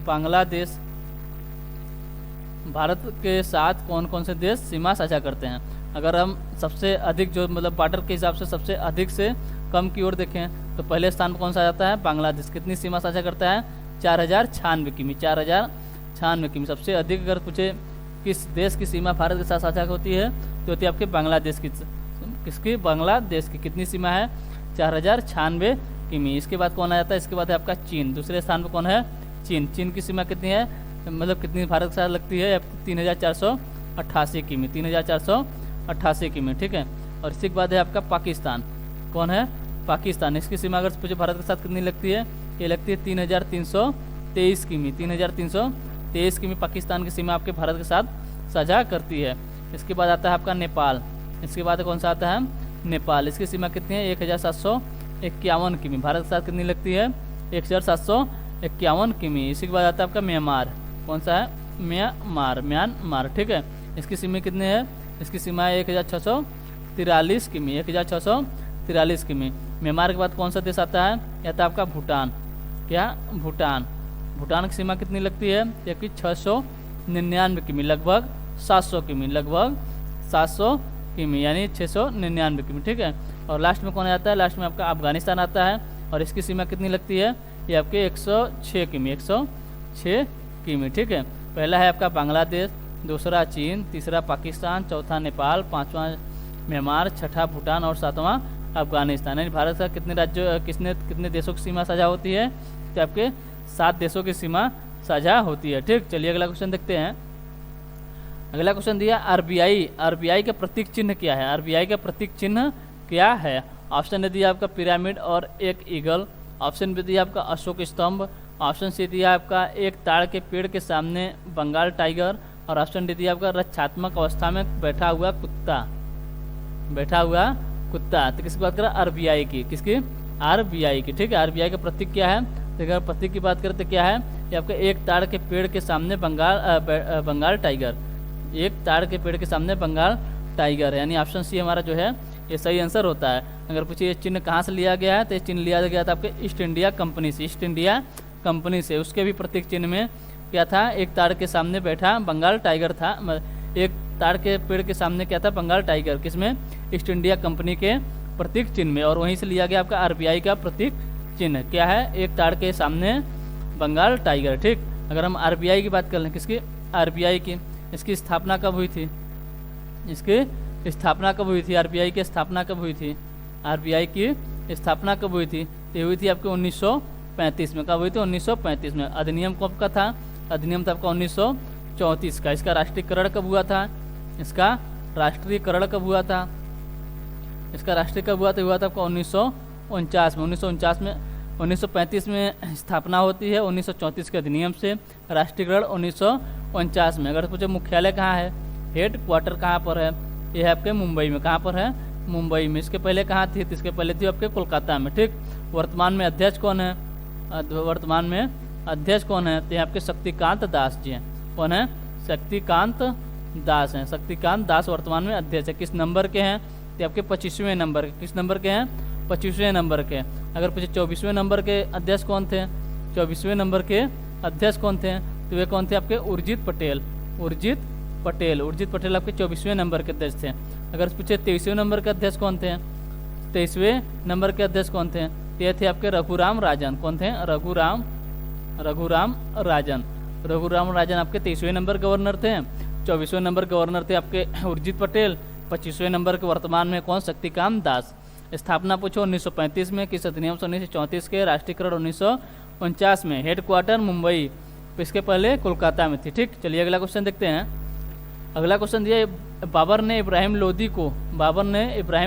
Speaker 1: बांग्लादेश। भारत के साथ कौन कौन से देश सीमा साझा करते हैं। अगर हम सबसे अधिक जो मतलब बॉर्डर के हिसाब से सबसे अधिक से कम की ओर देखें, तो पहले स्थान पर कौन सा आता है, बांग्लादेश। कितनी सीमा साझा करता है, 4096 किमी। 4096 किमी सबसे अधिक। अगर पूछे किस देश की सीमा भारत के साथ साझा होती है, तो होती है आपके बांग्लादेश की। किसकी, बांग्लादेश की। कितनी सीमा है, 4096 किमी। इसके बाद कौन आ जाता है, इसके बाद है आपका चीन। दूसरे स्थान पर कौन है, चीन। चीन की सीमा कितनी है, मतलब कितनी भारत के साथ लगती है, 3488 किमी। 3488 किमी। ठीक है, और इसके बाद है आपका पाकिस्तान। कौन है, पाकिस्तान। इसकी सीमा अगर पूछे भारत के साथ कितनी लगती है, ये लगती है 3323 किमी। 3323 किमी पाकिस्तान की सीमा आपके भारत के साथ साझा करती है। इसके बाद आता है आपका नेपाल। इसके बाद कौन सा आता है, नेपाल। इसकी सीमा कितनी है, 1751 किमी। भारत के साथ कितनी लगती है, 1751 किमी। इसी के बाद आता है आपका म्यांमार। कौन सा है, म्यांमार। ठीक है, इसकी सीमा कितनी है, इसकी सीमा है 1643 किमी। 1643 किमी। म्यांमार के बाद कौन सा देश आता है, यह आता है आपका भूटान। क्या, भूटान। भूटान की सीमा कितनी लगती है, जबकि 699 किमी, लगभग 700 किमी। लगभग 700 किमी यानी 699 किमी। ठीक है, और लास्ट में कौन आता है, लास्ट में आपका अफगानिस्तान आता है, और इसकी सीमा कितनी लगती है, ये आपके 106 किमी। 106 किमी। ठीक है, पहला है आपका बांग्लादेश, दूसरा चीन, तीसरा पाकिस्तान, चौथा नेपाल, पांचवा म्यांमार, छठा भूटान और सातवां अफगानिस्तान। यानी भारत का कितने राज्यों कितने देशों की सीमा साझा होती है, तो आपके 7 देशों की सीमा साझा होती है। ठीक, चलिए अगला क्वेश्चन देखते हैं। अगला क्वेश्चन दिया आरबीआई। आरबीआई का प्रतीक चिन्ह क्या है, आरबीआई का प्रतीक चिन्ह क्या है। ऑप्शन ए दिया आपका पिरामिड और एक ईगल। ऑप्शन बी दिया आपका अशोक स्तंभ। ऑप्शन सी दिया आपका एक ताड़ के पेड़ के सामने बंगाल टाइगर। और ऑप्शन डी दिया आपका रक्षात्मक अवस्था में बैठा हुआ कुत्ता। बैठा हुआ कुत्ता। तो किसकी बात करें, आरबीआई की। किसकी, आरबीआई की। ठीक है, आरबीआई का प्रतीक क्या है, तो अगर प्रतीक की बात करें तो क्या है, ये आपका एक ताड़ के पेड़ के सामने बंगाल टाइगर। एक ताड़ के पेड़ के सामने बंगाल टाइगर, यानी ऑप्शन सी हमारा जो है ये सही आंसर होता है। अगर पूछिए ये चिन्ह कहाँ से लिया गया है, तो ये चिन्ह लिया गया था आपके ईस्ट इंडिया कंपनी से। ईस्ट इंडिया कंपनी से। उसके भी प्रतीक चिन्ह में क्या था, एक ताड़ के सामने बैठा बंगाल टाइगर था। एक ताड़ के पेड़ के सामने क्या था, बंगाल टाइगर। किसमें, ईस्ट इंडिया कंपनी के प्रतीक चिन्ह में। और वहीं से लिया गया आपका आरबीआई का प्रतीक चिन्ह। क्या है, एक ताड़ के सामने बंगाल टाइगर। ठीक, अगर हम आरबीआई की बात कर लें, किसकी, आरबीआई की। इसकी स्थापना कब हुई थी, इसकी स्थापना कब हुई थी, आरबीआई की स्थापना कब हुई थी, आरबीआई की स्थापना कब हुई थी, ये हुई थी आपके 1935 में। कब हुई थी, 1935 में। अधिनियम कब का था, अधिनियम था आपका 1934 का। इसका राष्ट्रीयकरण कब हुआ था, इसका राष्ट्रीयकरण कब हुआ था, इसका राष्ट्रीय कब हुआ था, हुआ था आपका 1949 में। 1949 में, 1935 में स्थापना होती है, 1934 के अधिनियम से। राष्ट्रीयकरण 1949 में। अगर पूछे मुख्यालय कहाँ है, हेड क्वार्टर कहाँ पर है, ये है आपके मुंबई में। कहाँ पर है, मुंबई में। इसके पहले कहाँ थी, तो इसके पहले थी आपके कोलकाता में। ठीक, वर्तमान में अध्यक्ष कौन है, वर्तमान में अध्यक्ष कौन है, तो ये आपके शक्तिकांत दास जी हैं। कौन है, शक्तिकांत दास हैं। शक्तिकांत दास वर्तमान में अध्यक्ष है। किस नंबर के हैं, तो आपके 25वें नंबर के। किस नंबर के हैं, 25वें नंबर के। अगर पूछे 24वें नंबर के अध्यक्ष कौन थे, 24वें नंबर के अध्यक्ष कौन थे, तो वे कौन थे आपके उर्जित पटेल। उर्जित पटेल, उर्जित पटेल आपके 24वें नंबर के अध्यक्ष थे। अगर पूछे 23वें नंबर के अध्यक्ष कौन थे, 23वें नंबर के अध्यक्ष कौन थे, ये थे आपके रघुराम राजन। कौन थे, रघुराम राजन। रघुराम राजन आपके 23वें नंबर गवर्नर थे। 24वें नंबर गवर्नर थे आपके उर्जित पटेल। 25वें नंबर के वर्तमान में कौन, शक्तिकांत दास। स्थापना पूछो 1935 में, किस अधिनियम से 1934 के, राष्ट्रीयकरण 1949 में, हेडक्वार्टर मुंबई, इसके पहले कोलकाता में थी। ठीक, चलिए अगला क्वेश्चन देखते हैं। अगला क्वेश्चन दिया बाबर ने इब्राहिम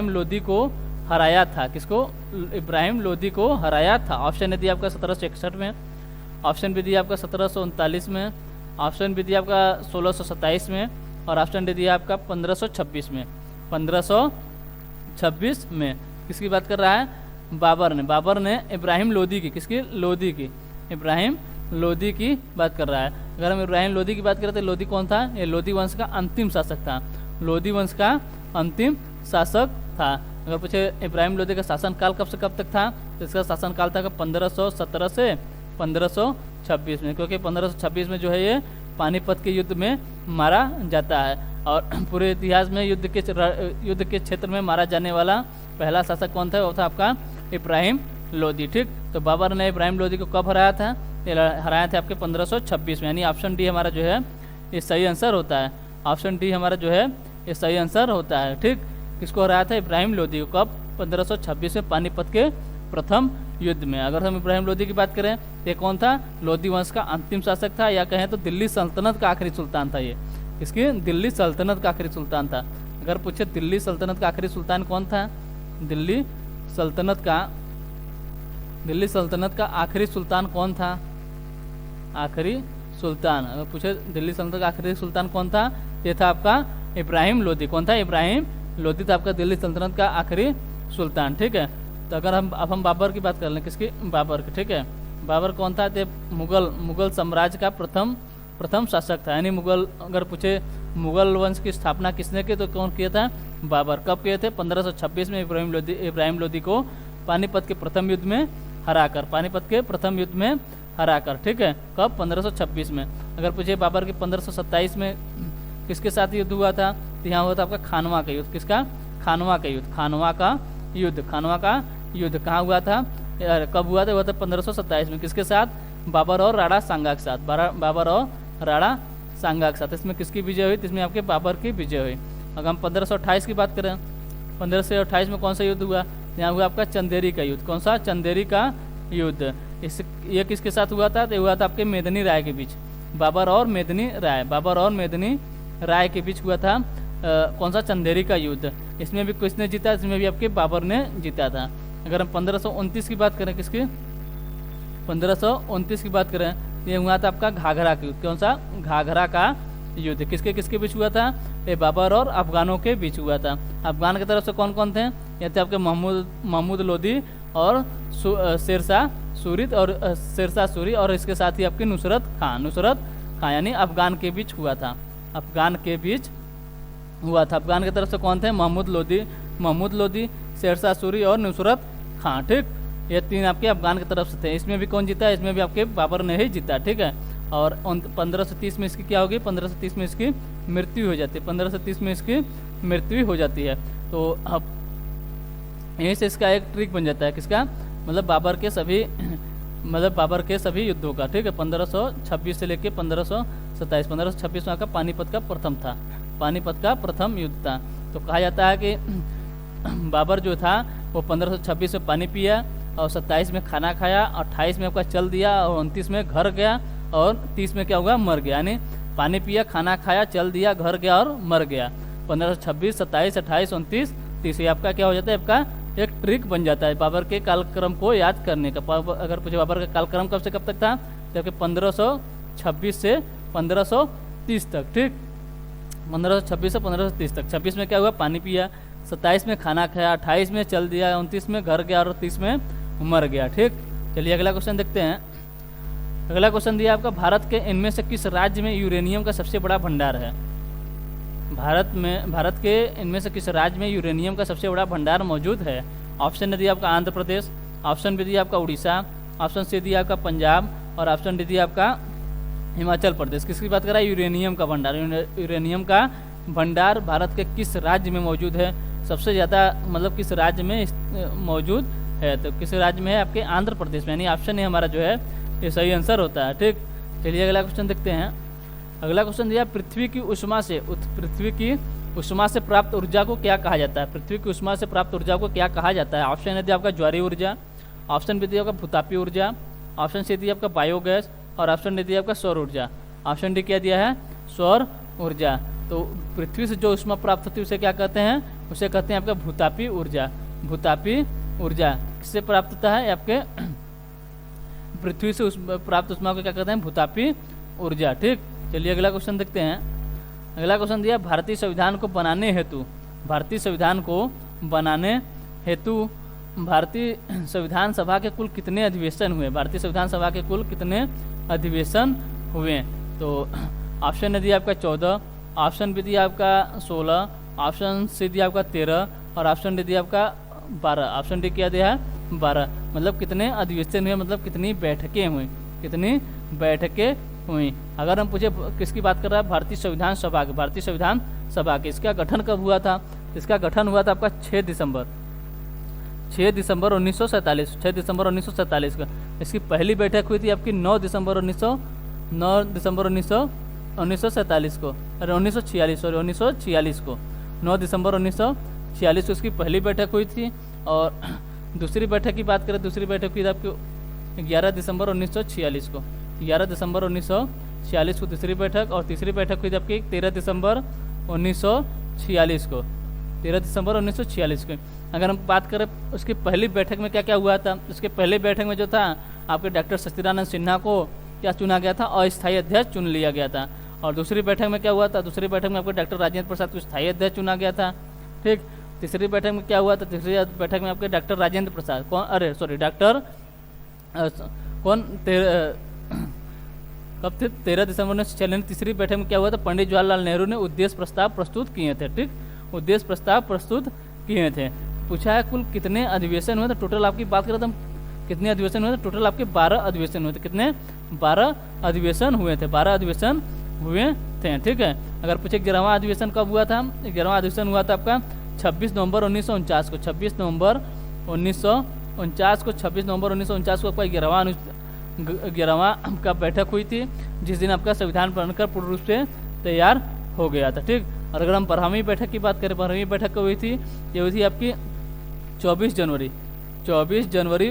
Speaker 1: लोदी को हराया था। किसको? इब्राहिम लोदी को हराया था। ऑप्शन ने दिया आपका 1761 में, ऑप्शन भी दिया आपका 1739 में, ऑप्शन भी दिया आपका 1627 में, और ऑप्शन दे दिया आपका 1526 में। 1526 में किसकी बात कर रहा है? बाबर ने इब्राहिम लोदी की, किसकी? लोदी की, इब्राहिम लोदी की बात कर रहा है। अगर हम इब्राहिम लोदी की बात करें तो लोदी कौन था? ये लोदी वंश का अंतिम शासक था। लोदी वंश का अंतिम शासक था। अगर पूछे इब्राहिम लोदी का शासनकाल कब से कब तक था, तो इसका शासनकाल था 1517 से 1526 में, क्योंकि 1526 में जो है ये पानीपत के युद्ध में मारा जाता है। और पूरे इतिहास में युद्ध के क्षेत्र में मारा जाने वाला पहला शासक कौन था? वो था आपका इब्राहिम लोदी। ठीक, तो बाबर ने इब्राहिम लोदी को कब हराया था? ये हराया था आपके 1526 में, यानी ऑप्शन डी हमारा जो है ये सही आंसर होता है। ऑप्शन डी हमारा जो है ये सही आंसर होता है। ठीक, किसको हराया था? इब्राहिम लोदी को। कब? 1526 में पानीपत के प्रथम युद्ध में। अगर हम इब्राहिम लोदी की बात करें तो ये कौन था? लोदी वंश का अंतिम शासक था, या कहें तो दिल्ली सल्तनत का आखिरी सुल्तान था। ये इसकी दिल्ली सल्तनत का आखिरी सुल्तान था। अगर पूछे दिल्ली सल्तनत का आखिरी सुल्तान कौन था? दिल्ली सल्तनत का आखिरी सुल्तान कौन था? आखिरी सुल्तान अगर पूछे दिल्ली सल्तनत का आखिरी सुल्तान कौन था? ये था आपका इब्राहिम लोदी। कौन था? इब्राहिम लोदी था आपका दिल्ली सल्तनत का आखिरी सुल्तान। ठीक है, तो अगर हम बाबर की बात कर लें, किसकी? बाबर की। ठीक है, बाबर कौन था? तो मुगल साम्राज्य का प्रथम शासक था। यानी अगर पूछे मुगल वंश की स्थापना किसने की, तो कौन किया था? बाबर। कब किए थे? 1526 में इब्राहिम लोदी को पानीपत के प्रथम युद्ध में हराकर। ठीक है, कब? 1526 में। अगर पूछे बाबर के 1527 में किसके साथ युद्ध हुआ था, तो यहाँ हुआ था आपका खानवा का युद्ध। किसका? खानवा का युद्ध कहाँ हुआ था? कब हुआ था? हुआ था 1527 में। किसके साथ? बाबर और राणा सांगा के साथ। बाबर और राणा सांगा के साथ। इसमें किसकी विजय हुई? इसमें आपके बाबर की विजय हुई। अगर हम 1528 की बात करें, 1528 में कौन सा युद्ध हुआ? यहाँ हुआ आपका चंदेरी का युद्ध। कौन सा? चंदेरी का युद्ध। ये किसके साथ हुआ था? तो हुआ था आपके मेदिनी राय के बीच। बाबर और मेदिनी राय के बीच हुआ था कौन सा? चंदेरी का युद्ध। इसमें भी किसने जीता? इसमें भी आपके बाबर ने जीता था। अगर हम 1529 की बात करें, किसकी? 1529 की बात करें, ये हुआ था आपका घाघरा का युद्ध। कौन सा? घाघरा का युद्ध। किसके बीच हुआ था? ये बाबर और अफगानों के बीच हुआ था। अफगान की तरफ से कौन कौन थे? ये थे आपके महमूद लोदी और शेरशाह सूरी, और इसके साथ ही आपकी नुसरत खां, यानी अफगान के बीच हुआ था। अफगान की तरफ से कौन थे? महमूद लोदी, शेरशाह सूरी और नुसरत खां। ठीक, ये तीन आपके अफगान की तरफ से थे। इसमें भी कौन जीता? इसमें भी आपके बाबर ने ही जीता। ठीक है, और 1530 में इसकी क्या होगी? 1530 में इसकी मृत्यु हो जाती है। 1530 में इसकी मृत्यु हो जाती है। तो अब यहीं से इसका एक ट्रिक बन जाता है। किसका? मतलब बाबर के सभी युद्धों का। ठीक है, 1526 से लेके 1527। 1526 में आपका पानीपत का प्रथम युद्ध था। तो कहा जाता है कि बाबर जो था वो 1526 में पानी पिया, और 27 में खाना खाया, 28 में आपका चल दिया, और 29 में घर गया, और 30 में क्या होगा? मर गया। यानी पानी पिया, खाना खाया, चल दिया, घर गया और मर गया। 1526, 27, 28, 29, 30 ये आपका क्या हो जाता है? आपका एक ट्रिक बन जाता है बाबर के कालक्रम को याद करने का। अगर पूछे बाबर का कालक्रम कब से कब तक था, जबकि 1526 से 1530 तक। ठीक, 1526 से 1530 तक। 26 में क्या हुआ? पानी पिया, 27 में खाना खाया, 28 में चल दिया, 29 में घर गया, और 30 में मर गया। ठीक, चलिए अगला क्वेश्चन देखते हैं। अगला क्वेश्चन दिया आपका, भारत के इनमें से किस राज्य में यूरेनियम का सबसे बड़ा भंडार है? भारत के इनमें से किस राज्य में यूरेनियम का सबसे बड़ा भंडार मौजूद है? ऑप्शन ने दिया आपका आंध्र प्रदेश, ऑप्शन बी दिया आपका उड़ीसा, ऑप्शन सी दिया आपका पंजाब, और ऑप्शन डी दिया आपका हिमाचल प्रदेश। किसकी बात कर रहा है? यूरेनियम का भंडार। यूरेनियम का भंडार भारत के किस राज्य में मौजूद है? सबसे ज़्यादा मतलब किस राज्य में मौजूद है? तो किस राज्य में है? आपके आंध्र प्रदेश में। यानी ऑप्शन ए हमारा जो है ये सही आंसर होता है। ठीक, चलिए अगला क्वेश्चन देखते हैं। अगला क्वेश्चन दिया, पृथ्वी की उष्मा से प्राप्त ऊर्जा को क्या कहा जाता है? पृथ्वी की उष्मा से प्राप्त ऊर्जा को क्या कहा जाता है? ऑप्शन यदि आपका ज्वारीय ऊर्जा, ऑप्शन बी आपका भूतापीय ऊर्जा, ऑप्शन सी आपका बायोगैस और ऑप्शन डी आपका सौर ऊर्जा। ऑप्शन डी क्या दिया है? सौर ऊर्जा। तो पृथ्वी से जो उष्मा प्राप्त होती है उसे क्या कहते हैं? उसे कहते हैं आपका भूतापीय ऊर्जा। भूतापीय ऊर्जा किससे प्राप्त होता है? आपके पृथ्वी से प्राप्त उष्मा को क्या कहते हैं? भूतापीय ऊर्जा। ठीक, चलिए अगला क्वेश्चन देखते हैं। अगला क्वेश्चन दिया भारतीय संविधान को बनाने हेतु, भारतीय संविधान को बनाने हेतु भारतीय संविधान सभा के कुल कितने अधिवेशन हुए? भारतीय संविधान सभा के कुल कितने अधिवेशन हुए? तो ऑप्शन दिया आपका 14, ऑप्शन बी दिया आपका 16, ऑप्शन सी दिया आपका 13 और ऑप्शन डी दिया आपका 12। ऑप्शन डी क्या दिया है? 12। मतलब कितने अधिवेशन हुए, मतलब कितनी बैठकें हुई, कितनी बैठकें हुई। अगर हम पूछे किसकी बात कर रहा है? भारतीय संविधान सभा की, भारतीय संविधान सभा की। इसका गठन कब हुआ था? इसका गठन हुआ था आपका 6 दिसंबर 1947, 6 दिसंबर 1947 का। इसकी पहली बैठक हुई थी आपकी 9 दिसंबर 1947 को, अरे 1946 सॉरी 1946 को, 9 दिसंबर 1946 को इसकी पहली बैठक हुई थी। और दूसरी बैठक की बात करें, दूसरी बैठक हुई थी आपकी 11 दिसंबर 1946 को, 11 दिसंबर 1946 को दूसरी बैठक। और तीसरी बैठक हुई थी आपकी 13 दिसंबर 1946 को, 13 दिसंबर 1946 को। अगर हम बात करें उसकी पहली बैठक में क्या क्या हुआ था, उसके पहली बैठक में जो था आपके डॉक्टर सत्यनारायण सिन्हा को क्या चुना गया था? अस्थायी अध्यक्ष चुन लिया गया था। और दूसरी बैठक में क्या हुआ था? दूसरी बैठक में आपको डॉक्टर राजेंद्र प्रसाद को स्थायी अध्यक्ष चुना गया था। ठीक, तीसरी बैठक में क्या हुआ था? तीसरी बैठक में आपके डॉक्टर राजेंद्र प्रसाद कौन, अरे सॉरी डॉक्टर कौन, कब थे? 13 दिसंबर 1946। तीसरी बैठक में क्या हुआ था? पंडित जवाहरलाल नेहरू ने उद्देश्य प्रस्ताव प्रस्तुत किए थे। ठीक, उद्देश्य प्रस्ताव प्रस्तुत किए थे। पूछा है कुल कितने अधिवेशन हुए थे? टोटल आपकी बात करें तो कितने अधिवेशन हुए थे? टोटल आपके 12 अधिवेशन हुए थे। कितने? 12 अधिवेशन हुए थे, 12 अधिवेशन हुए थे। ठीक है, अगर पूछे 11वां अधिवेशन कब हुआ था? 11वां अधिवेशन हुआ था आपका 26 नवंबर 1949 को, 26 नवंबर 1949 को, 26 नवंबर 1949 को आपका 11वां का बैठक हुई थी, जिस दिन आपका संविधान बनकर पूर्ण रूप से तैयार हो गया था। ठीक, और अगर हम 12वीं बैठक की बात करें, 12वीं बैठक कब हुई थी? ये हुई थी आपकी 24 जनवरी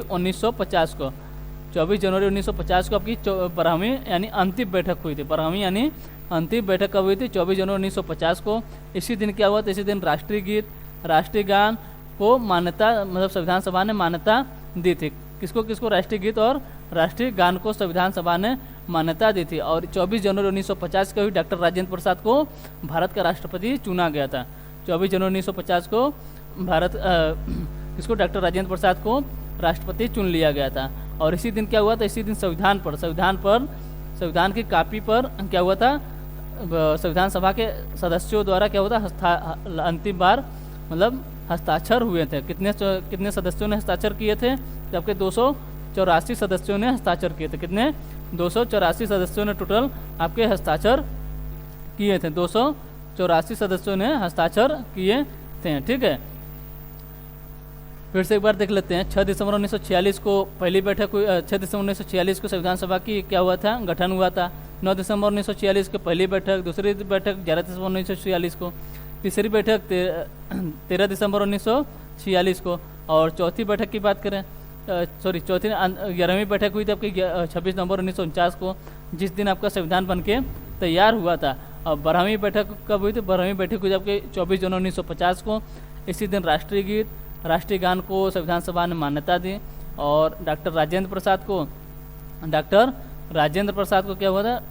Speaker 1: 1950 को, 24 जनवरी 1950 को आपकी 12वीं यानी अंतिम बैठक हुई थी। 12वीं यानी अंतिम बैठक कब हुई थी? 24 जनवरी 1950 को। इसी दिन क्या हुआ था? इसी दिन राष्ट्रीय गीत, राष्ट्रीय गान को मान्यता, मतलब संविधान सभा ने मान्यता दी थी। किसको किसको? राष्ट्रीय गीत और राष्ट्रीय गान को संविधान सभा ने मान्यता दी थी। और 24 जनवरी 1950 को भी डॉक्टर राजेंद्र प्रसाद को भारत का राष्ट्रपति चुना गया था। 24 जनवरी 1950 को भारत किसको? डॉक्टर राजेंद्र प्रसाद को राष्ट्रपति चुन लिया गया था। और इसी दिन क्या हुआ था? इसी दिन संविधान की कॉपी पर क्या हुआ था? संविधान सभा के सदस्यों द्वारा क्या हुआ था? अंतिम बार मतलब हस्ताक्षर हुए थे। कितने सदस्यों ने हस्ताक्षर किए थे? जबकि 284 सदस्यों ने हस्ताक्षर किए थे। कितने? 284 सदस्यों ने टोटल आपके हस्ताक्षर किए थे। 284 सदस्यों ने हस्ताक्षर किए थे। ठीक है, फिर से एक बार देख लेते हैं। 6 दिसंबर 1946 को पहली बैठक हुई। 6 दिसंबर 1946 को संविधान सभा की क्या हुआ था? गठन हुआ था। 9 दिसंबर 1946 को पहली बैठक, दूसरी बैठक 11 दिसंबर 1946 को, तीसरी बैठक 13 दिसंबर 1946 को, और चौथी बैठक की बात करें, चौथी 11वीं बैठक हुई थी आपकी 26 नवंबर 1949 को, जिस दिन आपका संविधान बनके तैयार हुआ था। और 12वीं बैठक कब हुई थी? 12वीं बैठक हुई थी आपके 24 जनवरी 1950 को। इसी दिन राष्ट्रीय गीत, राष्ट्रीय गान को संविधान सभा ने मान्यता दी। और डॉक्टर राजेंद्र प्रसाद को क्या हुआ था?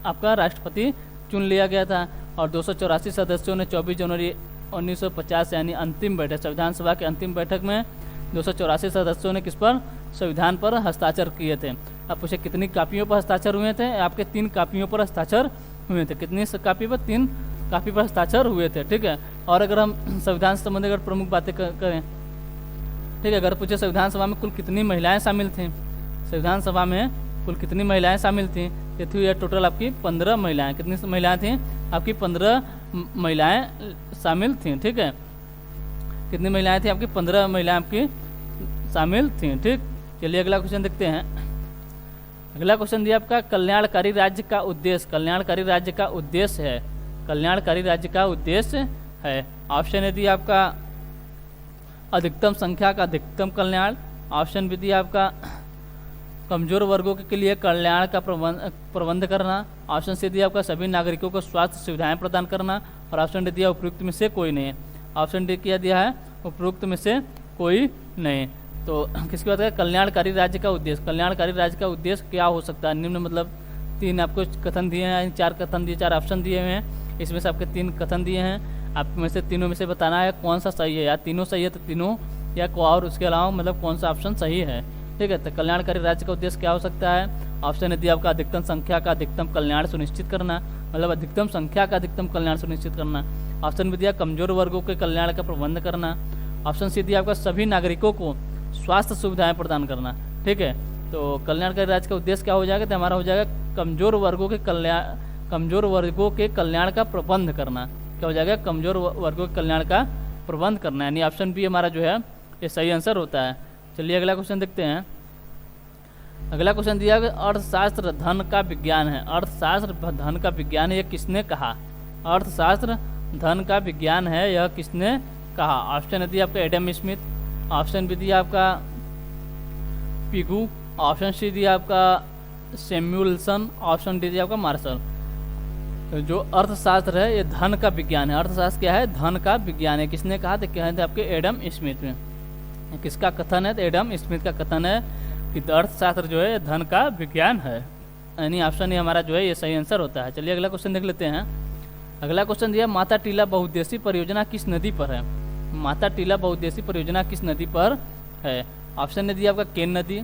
Speaker 1: आपका राष्ट्रपति चुन लिया गया था। और 284 सदस्यों ने 24 जनवरी 1950 यानी अंतिम बैठक, संविधान सभा की अंतिम बैठक में 284 सदस्यों ने किस पर? संविधान पर हस्ताक्षर किए थे। अब पूछे कितनी कापियों पर हस्ताक्षर हुए थे? आपके 3 कापियों पर हस्ताक्षर हुए थे। कितनी कापी पर? 3 कापी पर हस्ताक्षर हुए थे। ठीक है, और अगर हम संविधान से संबंधित अगर प्रमुख बातें करें, ठीक है, अगर पूछे संविधान सभा में कुल कितनी महिलाएं शामिल थीं? संविधान सभा में कुल कितनी महिलाएं शामिल थीं? ये थी टोटल आपकी 15 महिलाएं। कितनी महिलाएं थीं? आपकी 15 महिलाएं शामिल थीं। ठीक है, कितनी महिलाएं थीं? आपकी 15 महिलाएं आपकी शामिल थीं। ठीक, चलिए अगला क्वेश्चन देखते हैं। अगला क्वेश्चन दिया आपका कल्याणकारी राज्य का उद्देश्य। कल्याणकारी राज्य का उद्देश्य है, कल्याणकारी राज्य का उद्देश्य है। ऑप्शन ए दिया आपका अधिकतम संख्या का अधिकतम कल्याण। ऑप्शन बी दिया आपका कमजोर वर्गों के लिए कल्याण का प्रबंध करना। ऑप्शन सी दिया आपका सभी नागरिकों को स्वास्थ्य सुविधाएं प्रदान करना। और ऑप्शन डी दिया उपयुक्त में से कोई नहीं। ऑप्शन डी क्या दिया है, उपयुक्त में से कोई नहीं। तो किसकी बात करें, कल्याणकारी राज्य का उद्देश्य। कल्याणकारी राज्य का उद्देश्य क्या हो सकता है, निम्न मतलब 3 आपको कथन दिए हैं, 4 कथन दिए, 4 ऑप्शन दिए हुए हैं, इसमें से आपके 3 कथन दिए हैं। आप में से तीनों में से बताना है कौन सा सही है, या तीनों सही है तो तीनों, या और उसके अलावा मतलब कौन सा ऑप्शन सही है। ठीक है, तो कल्याणकारी राज्य का उद्देश्य क्या हो सकता है। ऑप्शन यदि आपका अधिकतम संख्या का अधिकतम कल्याण सुनिश्चित करना, मतलब अधिकतम संख्या का अधिकतम कल्याण सुनिश्चित करना। ऑप्शन बी दिया कमजोर वर्गों के कल्याण का प्रबंध करना। ऑप्शन सी दिया आपका सभी नागरिकों को स्वास्थ्य सुविधाएं प्रदान करना। ठीक है, तो कल्याणकारी राज्य का उद्देश्य क्या हो जाएगा, तो हमारा हो जाएगा कमजोर वर्गों के कल्याण का प्रबंध करना। क्या हो जाएगा, कमजोर वर्गों के कल्याण का प्रबंध करना, यानी ऑप्शन बी हमारा जो है ये सही आंसर होता है। चलिए अगला क्वेश्चन देखते हैं। अगला क्वेश्चन दिया गया अर्थशास्त्र धन का विज्ञान है। अर्थशास्त्र धन का विज्ञान है, यह किसने कहा। अर्थशास्त्र धन का विज्ञान है, यह किसने कहा। ऑप्शन दिया आपका एडम स्मिथ। ऑप्शन बी दिया आपका पिगू। ऑप्शन सी दिया आपका सैमुअलसन। ऑप्शन डी दिया आपका मार्शल। तो जो अर्थशास्त्र है ये धन का विज्ञान है। अर्थशास्त्र क्या है, धन का विज्ञान है। किसने कहा, तो क्या है आपके एडम स्मिथ में। किसका कथन है, तो एडम स्मिथ का कथन है कि अर्थशास्त्र जो है धन का विज्ञान है, यानी ऑप्शन ये हमारा जो है ये सही आंसर होता है। चलिए अगला क्वेश्चन देख लेते हैं। अगला क्वेश्चन दिया माता टीला बहुउद्देशीय परियोजना किस नदी पर है। माता टीला बहुउद्देशीय परियोजना किस नदी पर है। ऑप्शन ने दिया आपका केन नदी।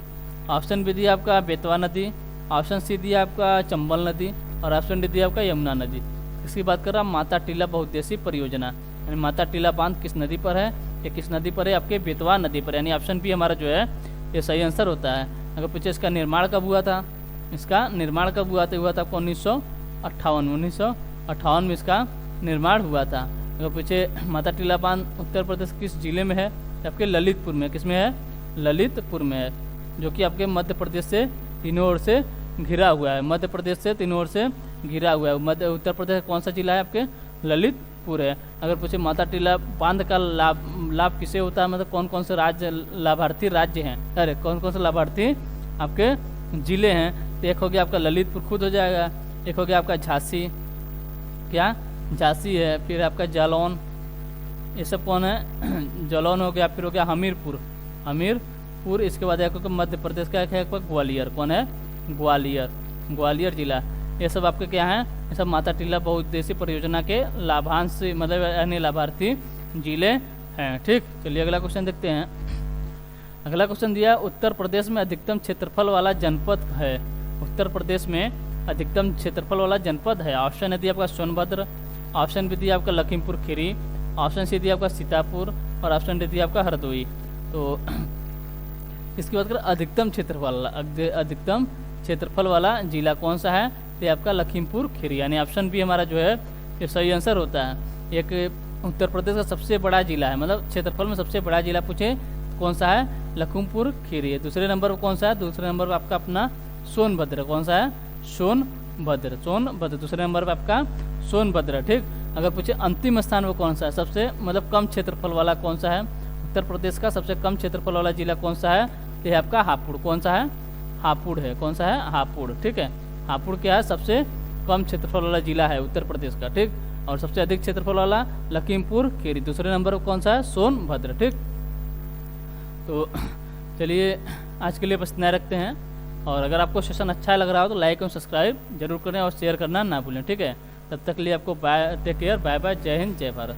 Speaker 1: ऑप्शन बी दिया आपका बेतवा नदी। ऑप्शन सी दिया आपका चंबल नदी। और ऑप्शन डी दिया आपका यमुना नदी। इसकी बात कर रहा हूँ माता टीला बहुउद्देशीय परियोजना, यानी माता टीला बांध किस नदी पर है, ये किस नदी पर है, आपके बेतवा नदी पर, यानी ऑप्शन बी हमारा जो है ये सही आंसर होता है। अगर पूछे इसका निर्माण कब हुआ था, इसका निर्माण कब हुआ था आपको 1958 में इसका निर्माण हुआ था। अगर पूछे माता टीला बांध उत्तर प्रदेश किस जिले में है, तो आपके ललितपुर में। किस में है, ललितपुर में है, जो कि आपके मध्य प्रदेश से तीनों ओर से घिरा हुआ है। मध्य प्रदेश से तीनों ओर से घिरा हुआ है। उत्तर प्रदेश कौन सा जिला है, आपके ललितपुर है। अगर पूछे माता टीला बांध का लाभ किसे होता है, मतलब कौन कौन से राज्य लाभार्थी राज्य हैं, अरे कौन कौन से लाभार्थी आपके जिले हैं, तो एक हो गया आपका ललितपुर खुद हो जाएगा, एक हो गया आपका झांसी, क्या झांसी है, फिर आपका जालौन, ये सब कौन है, जालौन हो गया, फिर हो गया हमीरपुर, इसके बाद एक मध्य प्रदेश का है ग्वालियर, कौन है, ग्वालियर जिला। ये सब आपके क्या हैं, ये सब माता टीला बहुउद्देशीय परियोजना के लाभांश मतलब यानी लाभार्थी जिले हैं। ठीक, चलिए अगला क्वेश्चन देखते हैं। अगला क्वेश्चन दिया उत्तर प्रदेश में अधिकतम क्षेत्रफल वाला जनपद है। उत्तर प्रदेश में अधिकतम क्षेत्रफल वाला जनपद है। ऑप्शन है दिया आपका सोनभद्र। ऑप्शन बी दिया आपका लखीमपुर खीरी। ऑप्शन सी दिया आपका सीतापुर। और ऑप्शन डी दिया आपका हरदोई। तो इसकी बात करें अधिकतम क्षेत्रफल वाला जिला कौन सा है, तो आपका लखीमपुर खीरी, यानी ऑप्शन बी हमारा जो है ये सही आंसर होता है। एक उत्तर प्रदेश का सबसे बड़ा जिला है, मतलब क्षेत्रफल में सबसे बड़ा जिला पूछे कौन सा है, लखीमपुर खीरी है। दूसरे नंबर पर कौन सा है, दूसरे नंबर पर आपका अपना सोनभद्र, कौन सा है, सोनभद्र दूसरे नंबर पर आपका सोनभद्र। ठीक, अगर पूछे अंतिम स्थान पर कौन सा है, सबसे मतलब कम क्षेत्रफल वाला कौन सा है, उत्तर प्रदेश का सबसे कम क्षेत्रफल वाला जिला कौन सा है, तो है आपका हापुड़, कौन सा है, हापुड़ है, कौन सा है, हापुड़। ठीक है, हापुड़ क्या है, सबसे कम क्षेत्रफल वाला जिला है उत्तर प्रदेश का। ठीक, और सबसे अधिक क्षेत्रफल वाला लखीमपुर खीरी, दूसरे नंबर पर कौन सा है, सोनभद्र। ठीक, तो चलिए आज के लिए बस इतना रखते हैं, और अगर आपको सेशन अच्छा लग रहा हो तो लाइक और सब्सक्राइब जरूर करें और शेयर करना ना भूलें। ठीक है, तब तक लिए आपको bye, take care, bye bye, जय हिंद, जय भारत।